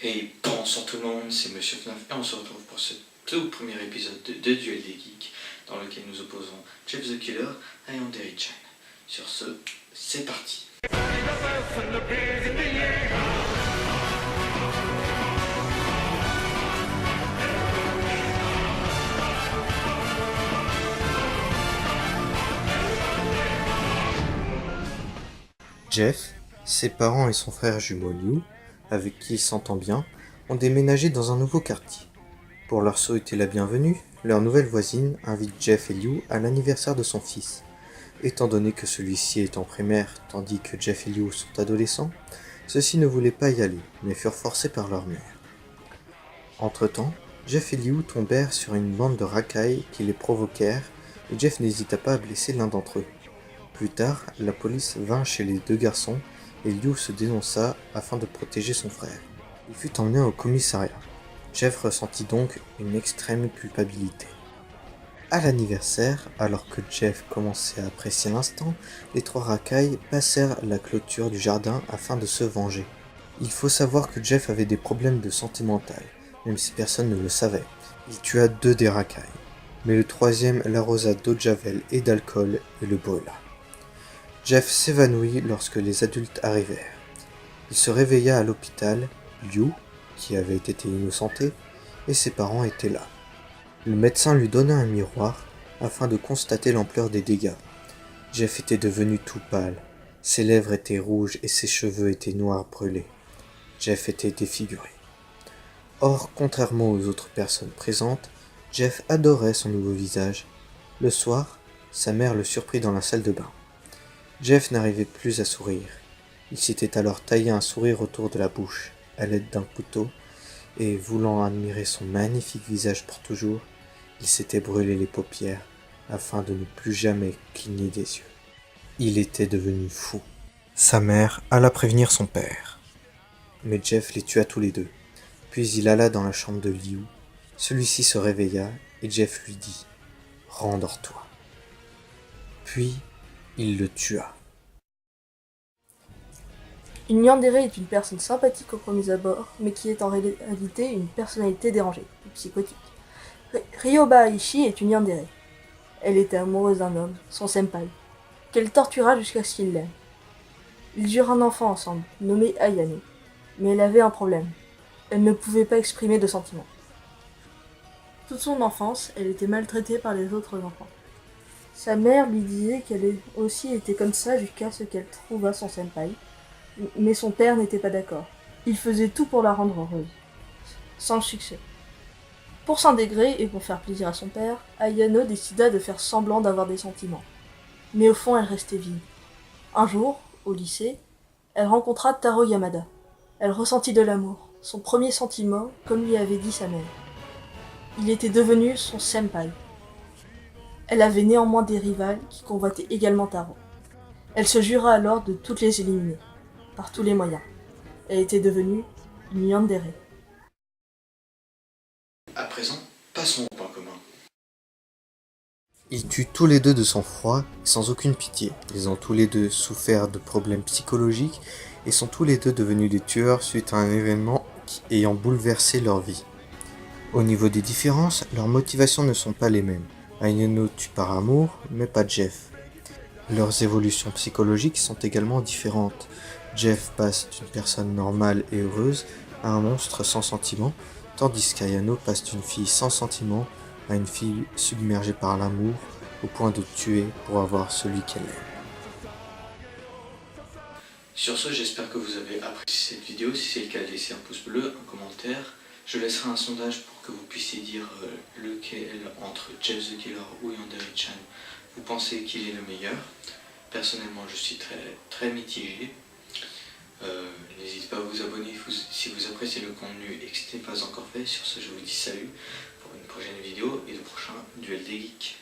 Et bonsoir tout le monde, c'est Monsieur FNAF et on se retrouve pour ce tout premier épisode de Duel des Geeks dans lequel nous opposons Jeff the Killer à Yandere Chan. Sur ce, c'est parti. Jeff, ses parents et son frère jumeau Liu, avec qui il s'entend bien, ont déménagé dans un nouveau quartier. Pour leur souhaiter la bienvenue, leur nouvelle voisine invite Jeff et Liu à l'anniversaire de son fils. Étant donné que celui-ci est en primaire tandis que Jeff et Liu sont adolescents, ceux-ci ne voulaient pas y aller, mais furent forcés par leur mère. Entre-temps, Jeff et Liu tombèrent sur une bande de racailles qui les provoquèrent et Jeff n'hésita pas à blesser l'un d'entre eux. Plus tard, la police vint chez les deux garçons et Liu se dénonça afin de protéger son frère. Il fut emmené au commissariat. Jeff ressentit donc une extrême culpabilité. À l'anniversaire, alors que Jeff commençait à apprécier l'instant, les trois racailles passèrent la clôture du jardin afin de se venger. Il faut savoir que Jeff avait des problèmes de santé mentale, même si personne ne le savait. Il tua deux des racailles, mais le troisième l'arrosa d'eau de javel et d'alcool et le brûla. Jeff s'évanouit lorsque les adultes arrivèrent. Il se réveilla à l'hôpital, Liu, qui avait été innocenté, et ses parents étaient là. Le médecin lui donna un miroir afin de constater l'ampleur des dégâts. Jeff était devenu tout pâle, ses lèvres étaient rouges et ses cheveux étaient noirs brûlés. Jeff était défiguré. Or, contrairement aux autres personnes présentes, Jeff adorait son nouveau visage. Le soir, sa mère le surprit dans la salle de bain. Jeff n'arrivait plus à sourire. Il s'était alors taillé un sourire autour de la bouche, à l'aide d'un couteau, et voulant admirer son magnifique visage pour toujours, il s'était brûlé les paupières, afin de ne plus jamais cligner des yeux. Il était devenu fou. Sa mère alla prévenir son père. Mais Jeff les tua tous les deux. Puis il alla dans la chambre de Liu. Celui-ci se réveilla, et Jeff lui dit « Rendors-toi ». Puis, il le tua. Une yandere est une personne sympathique au premier abord, mais qui est en réalité une personnalité dérangée, ou psychotique. Ryoba Aishi est une yandere. Elle était amoureuse d'un homme, son senpai, qu'elle tortura jusqu'à ce qu'il l'aime. Ils eurent un enfant ensemble, nommé Ayane, mais elle avait un problème. Elle ne pouvait pas exprimer de sentiments. Toute son enfance, elle était maltraitée par les autres enfants. Sa mère lui disait qu'elle aussi était comme ça jusqu'à ce qu'elle trouvât son senpai, mais son père n'était pas d'accord. Il faisait tout pour la rendre heureuse, sans succès. Pour s'intégrer et pour faire plaisir à son père, Ayano décida de faire semblant d'avoir des sentiments. Mais au fond, elle restait vide. Un jour, au lycée, elle rencontra Taro Yamada. Elle ressentit de l'amour, son premier sentiment, comme lui avait dit sa mère. Il était devenu son senpai. Elle avait néanmoins des rivales qui convoitaient également Taro. Elle se jura alors de toutes les éliminer, par tous les moyens. Elle était devenue une yandere. À présent, passons au point commun. Ils tuent tous les deux de sang-froid et sans aucune pitié. Ils ont tous les deux souffert de problèmes psychologiques et sont tous les deux devenus des tueurs suite à un événement ayant bouleversé leur vie. Au niveau des différences, leurs motivations ne sont pas les mêmes. Ayano tue par amour, mais pas Jeff. Leurs évolutions psychologiques sont également différentes. Jeff passe d'une personne normale et heureuse à un monstre sans sentiments, tandis qu'Ayano passe d'une fille sans sentiments à une fille submergée par l'amour, au point de tuer pour avoir celui qu'elle aime. Sur ce, j'espère que vous avez apprécié cette vidéo. Si c'est le cas, laissez un pouce bleu, un commentaire. Je laisserai un sondage pour que vous puissiez dire lequel entre Jeff the Killer ou Yandere Chan vous pensez qu'il est le meilleur. Personnellement, je suis très mitigé. N'hésitez pas à vous abonner si vous appréciez le contenu et que ce n'est pas encore fait. Sur ce, je vous dis salut pour une prochaine vidéo et le prochain Duel des Geeks.